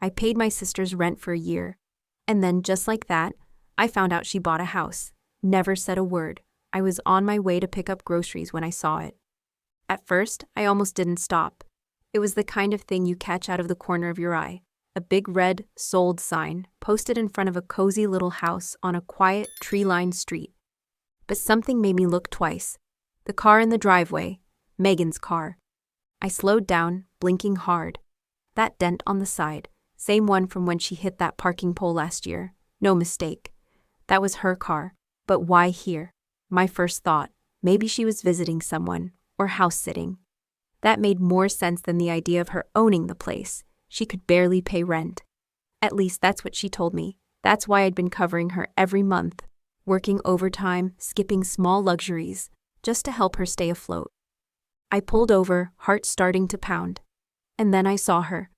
I paid my sister's rent for a year. And then, just like that, I found out she bought a house. Never said a word. I was on my way to pick up groceries when I saw it. At first, I almost didn't stop. It was the kind of thing you catch out of the corner of your eye. A big red "sold" sign posted in front of a cozy little house on a quiet, tree-lined street. But something made me look twice. The car in the driveway, Megan's car. I slowed down, blinking hard. That dent on the side, same one from when she hit that parking pole last year. No mistake. That was her car. But why here? My first thought, maybe she was visiting someone, or house-sitting. That made more sense than the idea of her owning the place. She could barely pay rent. At least that's what she told me. That's why I'd been covering her every month, working overtime, skipping small luxuries, just to help her stay afloat. I pulled over, heart starting to pound. And then I saw her.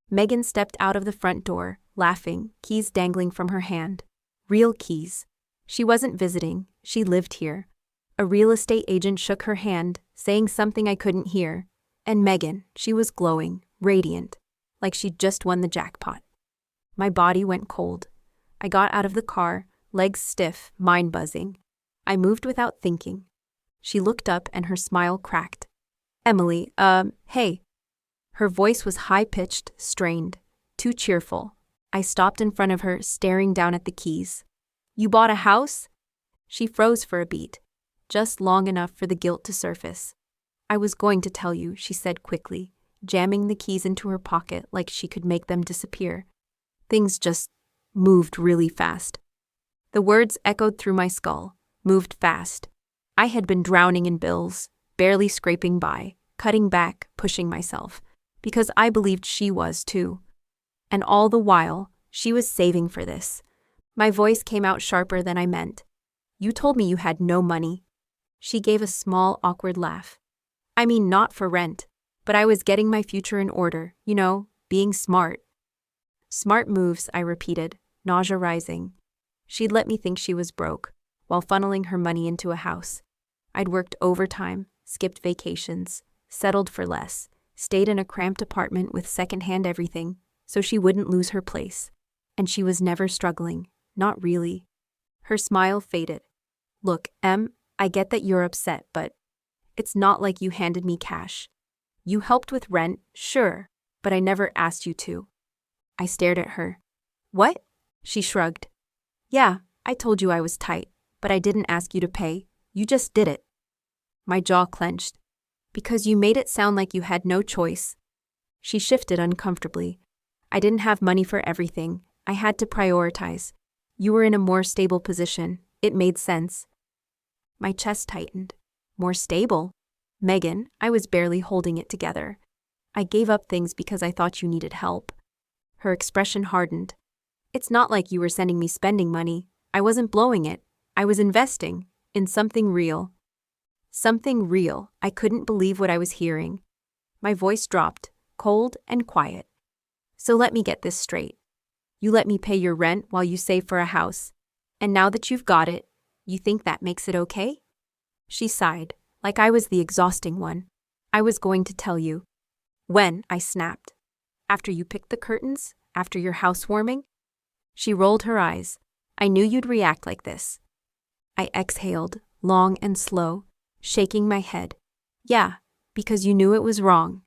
Megan stepped out of the front door, laughing, keys dangling from her hand. Real keys. She wasn't visiting, she lived here. A real estate agent shook her hand, saying something I couldn't hear. And Megan, she was glowing, radiant, like she'd just won the jackpot. My body went cold. I got out of the car, legs stiff, mind buzzing. I moved without thinking. She looked up and her smile cracked. "Emily, hey." Her voice was high-pitched, strained, too cheerful. I stopped in front of her, staring down at the keys. "You bought a house?" She froze for a beat, just long enough for the guilt to surface. "I was going to tell you," she said quickly, jamming the keys into her pocket like she could make them disappear. Things just moved really fast. The words echoed through my skull, moved fast. I had been drowning in bills, barely scraping by, cutting back, pushing myself, because I believed she was too. And all the while, she was saving for this. My voice came out sharper than I meant. "You told me you had no money." She gave a small, awkward laugh. "I mean, not for rent, but I was getting my future in order, being smart." "Smart moves," I repeated, nausea rising. She'd let me think she was broke, while funneling her money into a house. I'd worked overtime, skipped vacations, settled for less, stayed in a cramped apartment with secondhand everything, so she wouldn't lose her place. And she was never struggling, not really. Her smile faded. "Look, Em, I get that you're upset, but it's not like you handed me cash. You helped with rent, sure, but I never asked you to." I stared at her. "What?" She shrugged. "Yeah, I told you I was tight, but I didn't ask you to pay. You just did it." My jaw clenched. "Because you made it sound like you had no choice." She shifted uncomfortably. "I didn't have money for everything. I had to prioritize. You were in a more stable position. It made sense." My chest tightened. More stable? Megan, I was barely holding it together. "I gave up things because I thought you needed help." Her expression hardened. "It's not like you were sending me spending money. I wasn't blowing it. I was investing in something real." Something real. I couldn't believe what I was hearing. My voice dropped, cold and quiet. "So let me get this straight. You let me pay your rent while you save for a house. And now that you've got it, you think that makes it okay?" She sighed, like I was the exhausting one. "I was going to tell you." "When?" I snapped. "After you picked the curtains? After your housewarming?" She rolled her eyes. "I knew you'd react like this." I exhaled, long and slow, shaking my head. "Yeah, because you knew it was wrong."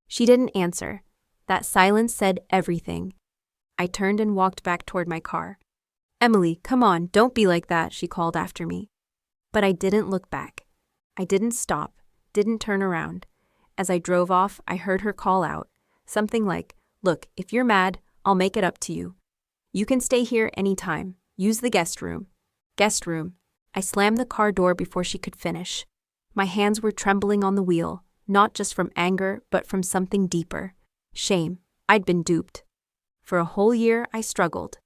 She didn't answer. That silence said everything. I turned and walked back toward my car. "Emily, come on, don't be like that," she called after me. But I didn't look back. I didn't stop, didn't turn around. As I drove off, I heard her call out, something like, "Look, if you're mad, I'll make it up to you. You can stay here anytime. Use the guest room." Guest room. I slammed the car door before she could finish. My hands were trembling on the wheel, not just from anger, but from something deeper. Shame. I'd been duped. For a whole year, I struggled.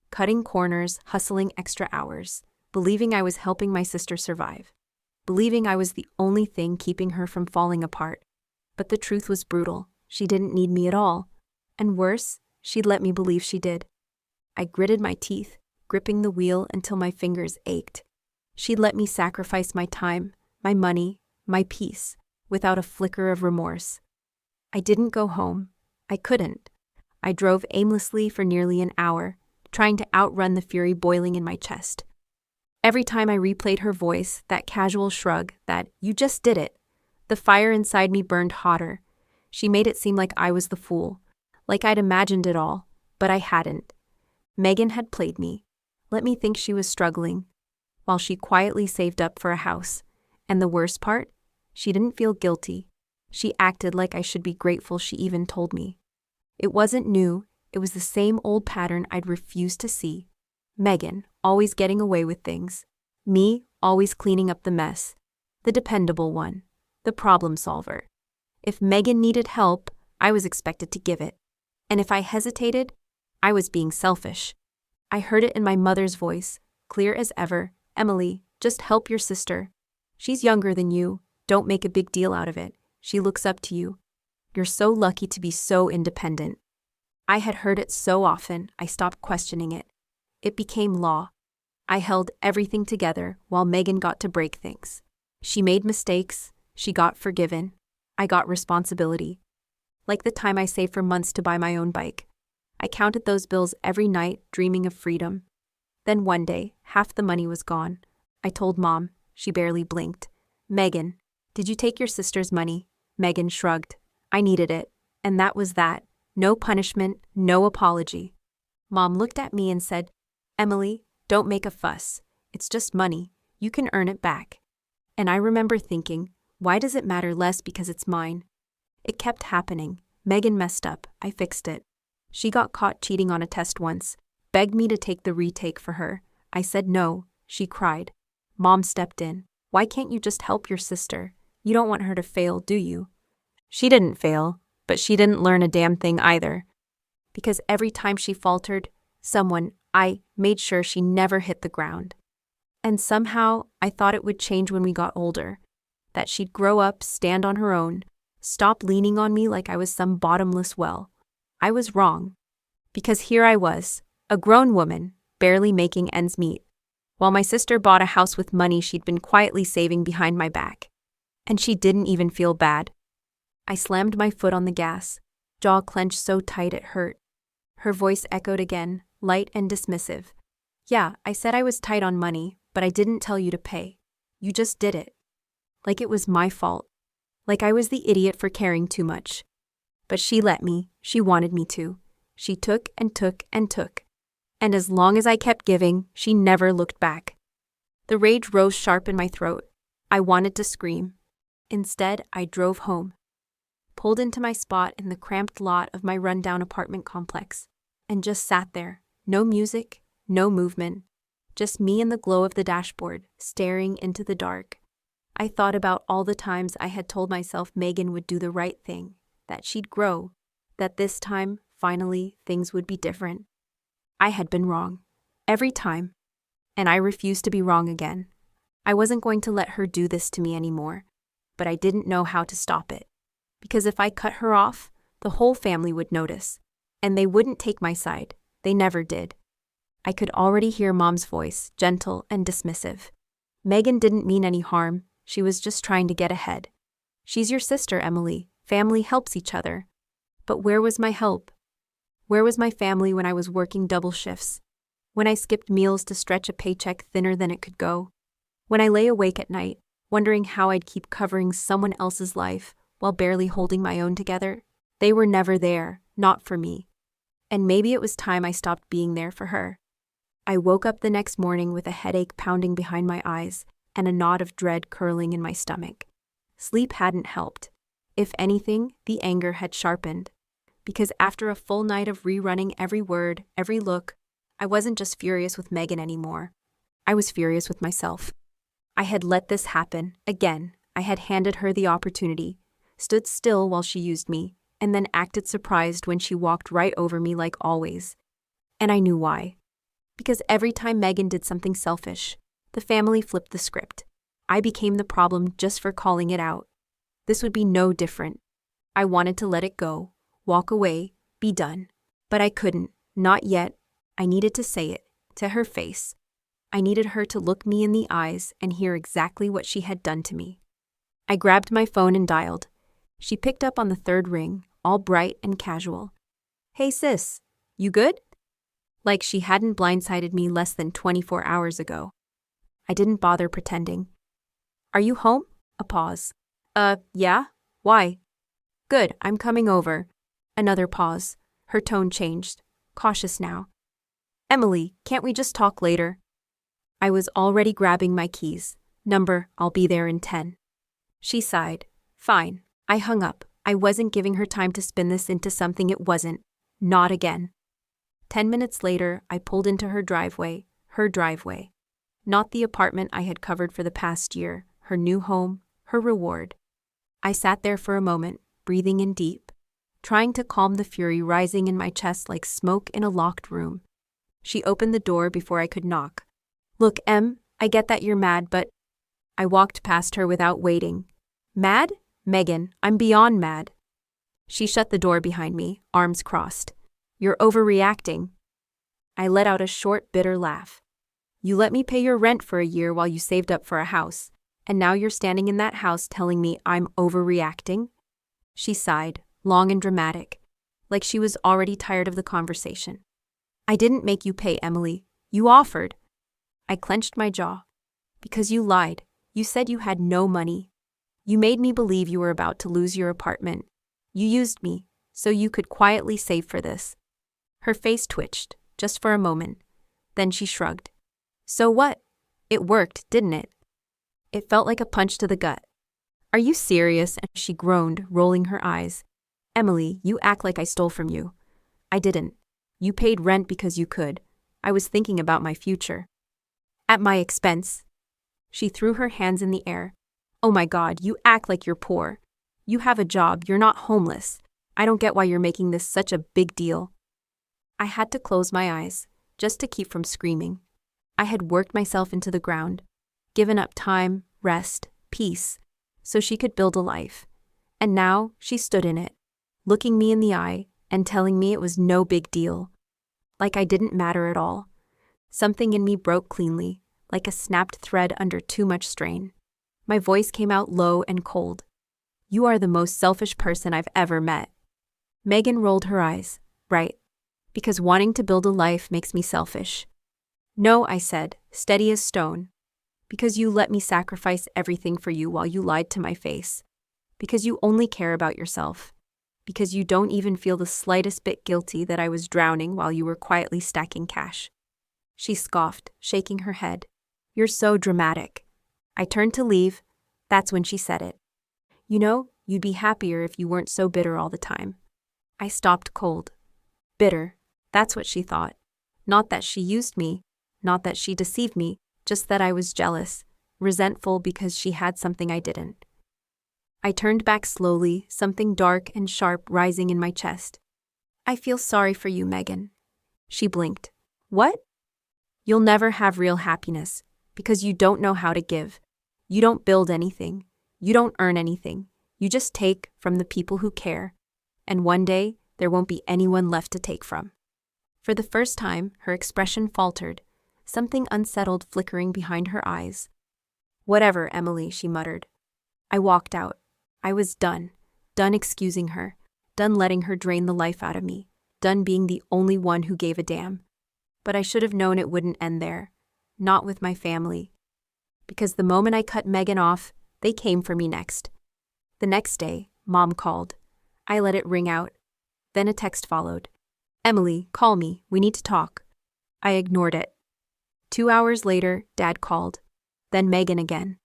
Cutting corners, hustling extra hours, believing I was helping my sister survive. Believing I was the only thing keeping her from falling apart. But the truth was brutal. She didn't need me at all. And worse, she'd let me believe she did. I gritted my teeth, gripping the wheel until my fingers ached. She'd let me sacrifice my time, my money, my peace, without a flicker of remorse. I didn't go home. I couldn't. I drove aimlessly for nearly an hour, trying to outrun the fury boiling in my chest. Every time I replayed her voice, that casual shrug, that "you just did it," the fire inside me burned hotter. She made it seem like I was the fool, like I'd imagined it all, but I hadn't. Megan had played me, let me think she was struggling, while she quietly saved up for a house. And the worst part? She didn't feel guilty. She acted like I should be grateful she even told me. It wasn't new, it was the same old pattern I'd refused to see. Megan, always getting away with things. Me, always cleaning up the mess. The dependable one. The problem solver. If Megan needed help, I was expected to give it. And if I hesitated, I was being selfish. I heard it in my mother's voice, clear as ever. "Emily, just help your sister. She's younger than you. Don't make a big deal out of it. She looks up to you. You're so lucky to be so independent." I had heard it so often, I stopped questioning it. It became law. I held everything together while Megan got to break things. She made mistakes. She got forgiven. I got responsibility. Like the time I saved for months to buy my own bike. I counted those bills every night, dreaming of freedom. Then one day, half the money was gone. I told Mom. She barely blinked. "Megan, did you take your sister's money?" Megan shrugged. I needed it. And that was that. No punishment, no apology. Mom looked at me and said, "Emily, don't make a fuss. It's just money. You can earn it back." And I remember thinking, why does it matter less because it's mine? It kept happening. Megan messed up. I fixed it. She got caught cheating on a test once, begged me to take the retake for her. I said no. She cried. Mom stepped in. "Why can't you just help your sister? You don't want her to fail, do you?" She didn't fail, but she didn't learn a damn thing either. Because every time she faltered, I made sure she never hit the ground. And somehow, I thought it would change when we got older. That she'd grow up, stand on her own, stop leaning on me like I was some bottomless well. I was wrong. Because here I was, a grown woman, barely making ends meet, while my sister bought a house with money she'd been quietly saving behind my back. And she didn't even feel bad. I slammed my foot on the gas, jaw clenched so tight it hurt. Her voice echoed again, light and dismissive. "Yeah, I said I was tight on money, but I didn't tell you to pay. You just did it. Like it was my fault. Like I was the idiot for caring too much. But she let me. She wanted me to. She took and took and took. And as long as I kept giving, she never looked back." The rage rose sharp in my throat. I wanted to scream. Instead, I drove home. Pulled into my spot in the cramped lot of my rundown apartment complex, and just sat there. No music, no movement. Just me and the glow of the dashboard, staring into the dark. I thought about all the times I had told myself Megan would do the right thing, that she'd grow, that this time, finally, things would be different. I had been wrong. Every time. And I refused to be wrong again. I wasn't going to let her do this to me anymore, but I didn't know how to stop it. Because if I cut her off, the whole family would notice, and they wouldn't take my side. They never did. I could already hear Mom's voice, gentle and dismissive. "Megan didn't mean any harm. She was just trying to get ahead. She's your sister, Emily. Family helps each other." But where was my help? Where was my family when I was working double shifts? When I skipped meals to stretch a paycheck thinner than it could go? When I lay awake at night, wondering how I'd keep covering someone else's life while barely holding my own together? They were never there, not for me. And maybe it was time I stopped being there for her. I woke up the next morning with a headache pounding behind my eyes and a knot of dread curling in my stomach. Sleep hadn't helped. If anything, the anger had sharpened. Because after a full night of rerunning every word, every look, I wasn't just furious with Megan anymore. I was furious with myself. I had let this happen, again. I had handed her the opportunity, stood still while she used me, and then acted surprised when she walked right over me like always. And I knew why. Because every time Megan did something selfish, the family flipped the script. I became the problem just for calling it out. This would be no different. I wanted to let it go, walk away, be done. But I couldn't, not yet. I needed to say it, to her face. I needed her to look me in the eyes and hear exactly what she had done to me. I grabbed my phone and dialed. She picked up on the third ring, all bright and casual. Hey sis, you good? Like she hadn't blindsided me less than 24 hours ago. I didn't bother pretending. Are you home? A pause. Yeah? Why? Good, I'm coming over. Another pause. Her tone changed. Cautious now. Emily, can't we just talk later? I was already grabbing my keys. I'll be there in 10. She sighed. Fine. I hung up. I wasn't giving her time to spin this into something it wasn't. Not again. 10 minutes later, I pulled into her driveway. Not the apartment I had covered for the past year, her new home, her reward. I sat there for a moment, breathing in deep, trying to calm the fury rising in my chest like smoke in a locked room. She opened the door before I could knock. Look, Em, I get that you're mad, but... I walked past her without waiting. Mad? Megan, I'm beyond mad. She shut the door behind me, arms crossed. You're overreacting. I let out a short, bitter laugh. You let me pay your rent for a year while you saved up for a house, and now you're standing in that house telling me I'm overreacting? She sighed, long and dramatic, like she was already tired of the conversation. I didn't make you pay, Emily. You offered. I clenched my jaw. Because you lied. You said you had no money. You made me believe you were about to lose your apartment. You used me, so you could quietly save for this. Her face twitched, just for a moment. Then she shrugged. So what? It worked, didn't it? It felt like a punch to the gut. Are you serious? And she groaned, rolling her eyes. Emily, you act like I stole from you. I didn't. You paid rent because you could. I was thinking about my future. At my expense. She threw her hands in the air. Oh my God, you act like you're poor. You have a job, you're not homeless. I don't get why you're making this such a big deal. I had to close my eyes, just to keep from screaming. I had worked myself into the ground, given up time, rest, peace, so she could build a life. And now she stood in it, looking me in the eye and telling me it was no big deal. Like I didn't matter at all. Something in me broke cleanly, like a snapped thread under too much strain. My voice came out low and cold. You are the most selfish person I've ever met. Megan rolled her eyes. Right. Because wanting to build a life makes me selfish. No, I said, steady as stone. Because you let me sacrifice everything for you while you lied to my face. Because you only care about yourself. Because you don't even feel the slightest bit guilty that I was drowning while you were quietly stacking cash. She scoffed, shaking her head. You're so dramatic. I turned to leave. That's when she said it. You know, you'd be happier if you weren't so bitter all the time. I stopped cold. Bitter. That's what she thought. Not that she used me, not that she deceived me, just that I was jealous, resentful because she had something I didn't. I turned back slowly, something dark and sharp rising in my chest. I feel sorry for you, Megan. She blinked. What? You'll never have real happiness, because you don't know how to give. You don't build anything. You don't earn anything. You just take from the people who care. And one day, there won't be anyone left to take from. For the first time, her expression faltered, something unsettled flickering behind her eyes. Whatever, Emily, she muttered. I walked out. I was done. Done excusing her. Done letting her drain the life out of me. Done being the only one who gave a damn. But I should have known it wouldn't end there. Not with my family. Because the moment I cut Megan off, they came for me next. The next day, Mom called. I let it ring out. Then a text followed. Emily, call me. We need to talk. I ignored it. 2 hours later, Dad called. Then Megan again.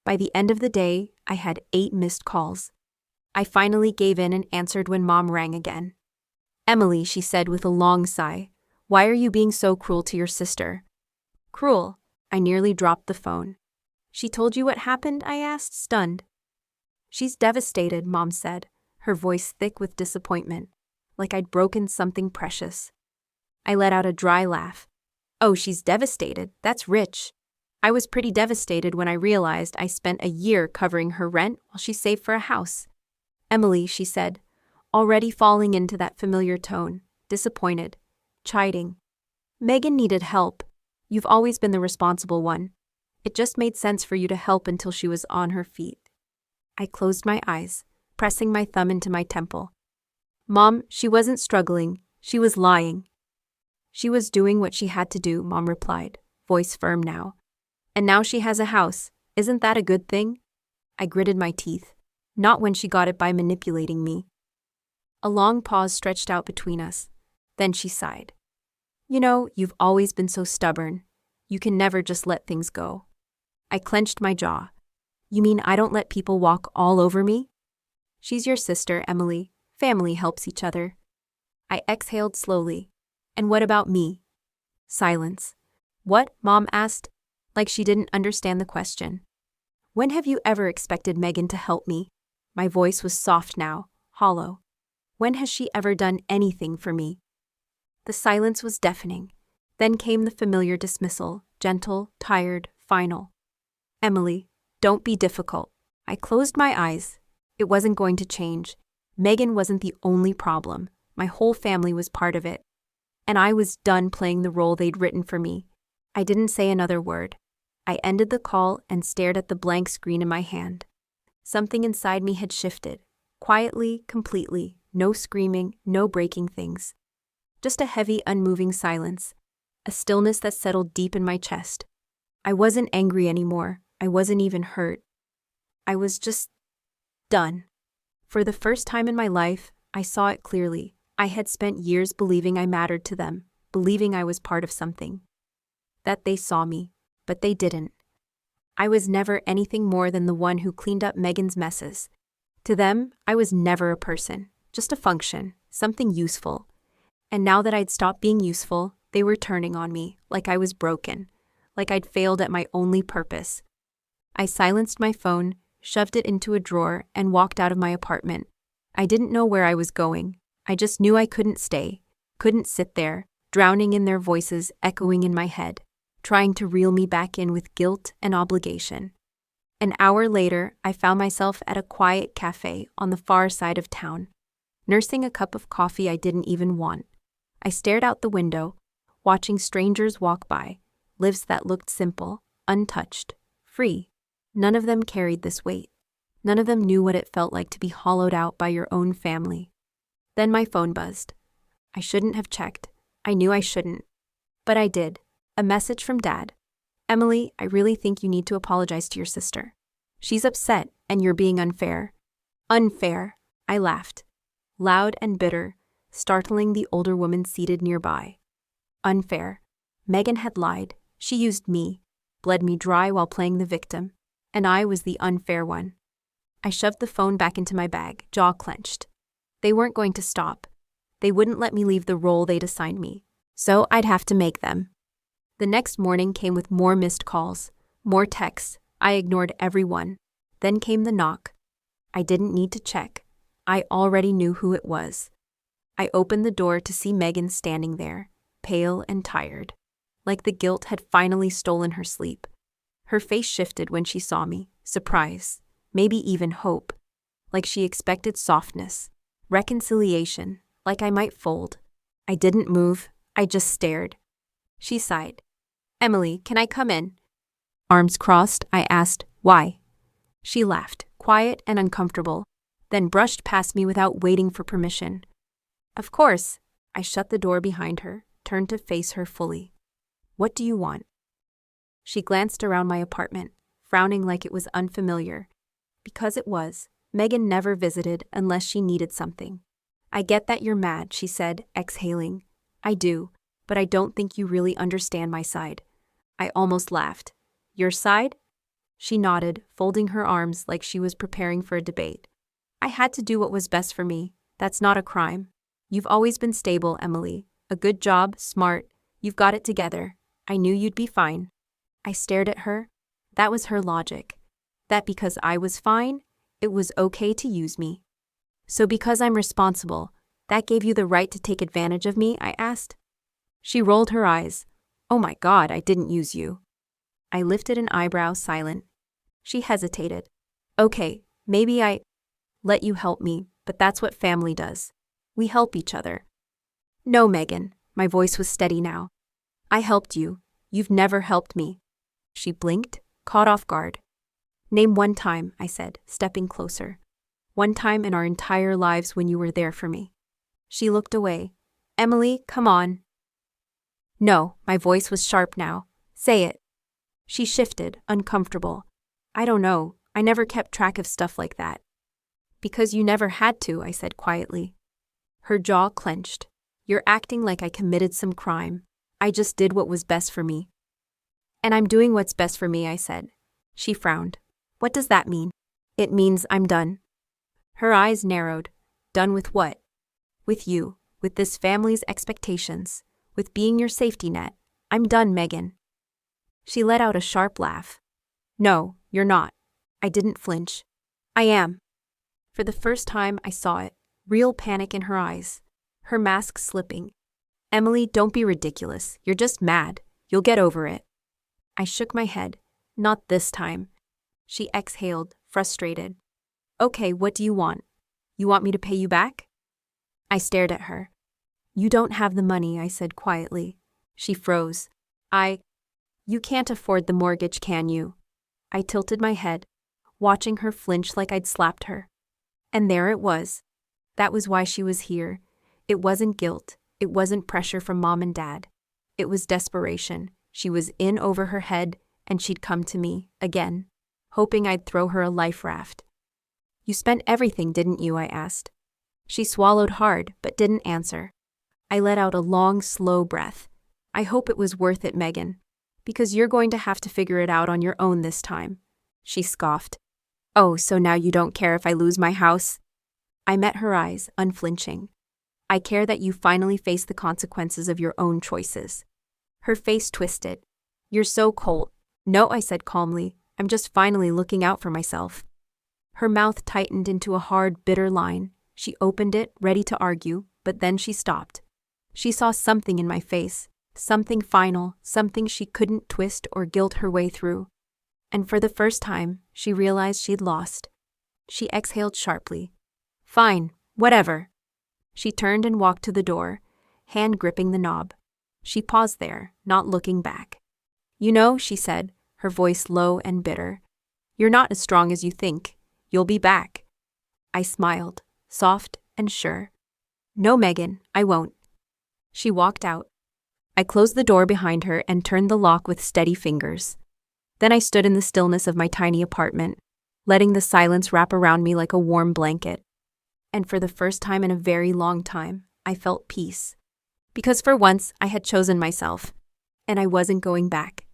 By the end of the day, I had 8 missed calls. I finally gave in and answered when Mom rang again. Emily, she said with a long sigh, why are you being so cruel to your sister? Cruel. I nearly dropped the phone. She told you what happened? I asked, stunned. She's devastated, Mom said, her voice thick with disappointment, like I'd broken something precious. I let out a dry laugh. Oh, she's devastated. That's rich. I was pretty devastated when I realized I spent a year covering her rent while she saved for a house. Emily, she said, already falling into that familiar tone, disappointed, chiding. Megan needed help. You've always been the responsible one. It just made sense for you to help until she was on her feet. I closed my eyes, pressing my thumb into my temple. Mom, she wasn't struggling. She was lying. She was doing what she had to do, Mom replied, voice firm now. And now she has a house. Isn't that a good thing? I gritted my teeth. Not when she got it by manipulating me. A long pause stretched out between us. Then she sighed. You know, you've always been so stubborn. You can never just let things go. I clenched my jaw. You mean I don't let people walk all over me? She's your sister, Emily. Family helps each other. I exhaled slowly. And what about me? Silence. What? Mom asked, like she didn't understand the question. When have you ever expected Megan to help me? My voice was soft now, hollow. When has she ever done anything for me? The silence was deafening. Then came the familiar dismissal, gentle, tired, final. Emily, don't be difficult. I closed my eyes. It wasn't going to change. Megan wasn't the only problem. My whole family was part of it. And I was done playing the role they'd written for me. I didn't say another word. I ended the call and stared at the blank screen in my hand. Something inside me had shifted. Quietly, completely. No screaming, no breaking things. Just a heavy, unmoving silence. A stillness that settled deep in my chest. I wasn't angry anymore. I wasn't even hurt. I was just done. For the first time in my life, I saw it clearly. I had spent years believing I mattered to them, believing I was part of something. That they saw me, but they didn't. I was never anything more than the one who cleaned up Megan's messes. To them, I was never a person, just a function, something useful. And now that I'd stopped being useful, they were turning on me, like I was broken, like I'd failed at my only purpose. I silenced my phone, shoved it into a drawer, and walked out of my apartment. I didn't know where I was going. I just knew I couldn't stay, couldn't sit there, drowning in their voices echoing in my head, trying to reel me back in with guilt and obligation. An hour later, I found myself at a quiet cafe on the far side of town, nursing a cup of coffee I didn't even want. I stared out the window, watching strangers walk by, lives that looked simple, untouched, free. None of them carried this weight. None of them knew what it felt like to be hollowed out by your own family. Then my phone buzzed. I shouldn't have checked. I knew I shouldn't. But I did. A message from Dad. Emily, I really think you need to apologize to your sister. She's upset, and you're being unfair. Unfair, I laughed. Loud and bitter, startling the older woman seated nearby. Unfair. Megan had lied. She used me, bled me dry while playing the victim, and I was the unfair one. I shoved the phone back into my bag, jaw clenched. They weren't going to stop. They wouldn't let me leave the role they'd assigned me, so I'd have to make them. The next morning came with more missed calls, more texts. I ignored every one. Then came the knock. I didn't need to check. I already knew who it was. I opened the door to see Megan standing there, pale and tired, like the guilt had finally stolen her sleep. Her face shifted when she saw me, surprise, maybe even hope, like she expected softness, reconciliation, like I might fold. I didn't move, I just stared. She sighed. Emily, can I come in? Arms crossed, I asked, why? She laughed, quiet and uncomfortable, then brushed past me without waiting for permission. Of course. I shut the door behind her, turned to face her fully. What do you want? She glanced around my apartment, frowning like it was unfamiliar. Because it was. Megan never visited unless she needed something. I get that you're mad, she said, exhaling. I do, but I don't think you really understand my side. I almost laughed. Your side? She nodded, folding her arms like she was preparing for a debate. I had to do what was best for me. That's not a crime. You've always been stable, Emily. A good job, smart. You've got it together. I knew you'd be fine. I stared at her. That was her logic. That because I was fine, it was okay to use me. So because I'm responsible, that gave you the right to take advantage of me, I asked. She rolled her eyes. Oh my God, I didn't use you. I lifted an eyebrow, silent. She hesitated. Okay, maybe I let you help me, but that's what family does. We help each other. No, Megan. My voice was steady now. I helped you. You've never helped me. She blinked, caught off guard. Name one time, I said, stepping closer. One time in our entire lives when you were there for me. She looked away. Emily, come on. No, my voice was sharp now. Say it. She shifted, uncomfortable. I don't know. I never kept track of stuff like that. Because you never had to, I said quietly. Her jaw clenched. You're acting like I committed some crime. I just did what was best for me. And I'm doing what's best for me, I said. She frowned. What does that mean? It means I'm done. Her eyes narrowed. Done with what? With you, with this family's expectations, with being your safety net. I'm done, Megan. She let out a sharp laugh. No, you're not. I didn't flinch. I am. For the first time, I saw it. Real panic in her eyes. Her mask slipping. Emily, don't be ridiculous. You're just mad. You'll get over it. I shook my head. Not this time. She exhaled, frustrated. Okay, what do you want? You want me to pay you back? I stared at her. You don't have the money, I said quietly. She froze. You can't afford the mortgage, can you? I tilted my head, watching her flinch like I'd slapped her. And there it was. That was why she was here. It wasn't guilt. It wasn't pressure from Mom and Dad. It was desperation. She was in over her head, and she'd come to me, again, hoping I'd throw her a life raft. You spent everything, didn't you? I asked. She swallowed hard, but didn't answer. I let out a long, slow breath. I hope it was worth it, Megan. Because you're going to have to figure it out on your own this time. She scoffed. Oh, so now you don't care if I lose my house? I met her eyes, unflinching. I care that you finally face the consequences of your own choices. Her face twisted. You're so cold. No, I said calmly. I'm just finally looking out for myself. Her mouth tightened into a hard, bitter line. She opened it, ready to argue, but then she stopped. She saw something in my face. Something final, something she couldn't twist or guilt her way through. And for the first time, she realized she'd lost. She exhaled sharply. Fine, whatever. She turned and walked to the door, hand gripping the knob. She paused there, not looking back. You know, she said, her voice low and bitter. You're not as strong as you think. You'll be back. I smiled, soft and sure. No, Megan, I won't. She walked out. I closed the door behind her and turned the lock with steady fingers. Then I stood in the stillness of my tiny apartment, letting the silence wrap around me like a warm blanket. And for the first time in a very long time, I felt peace. Because for once, I had chosen myself, and I wasn't going back.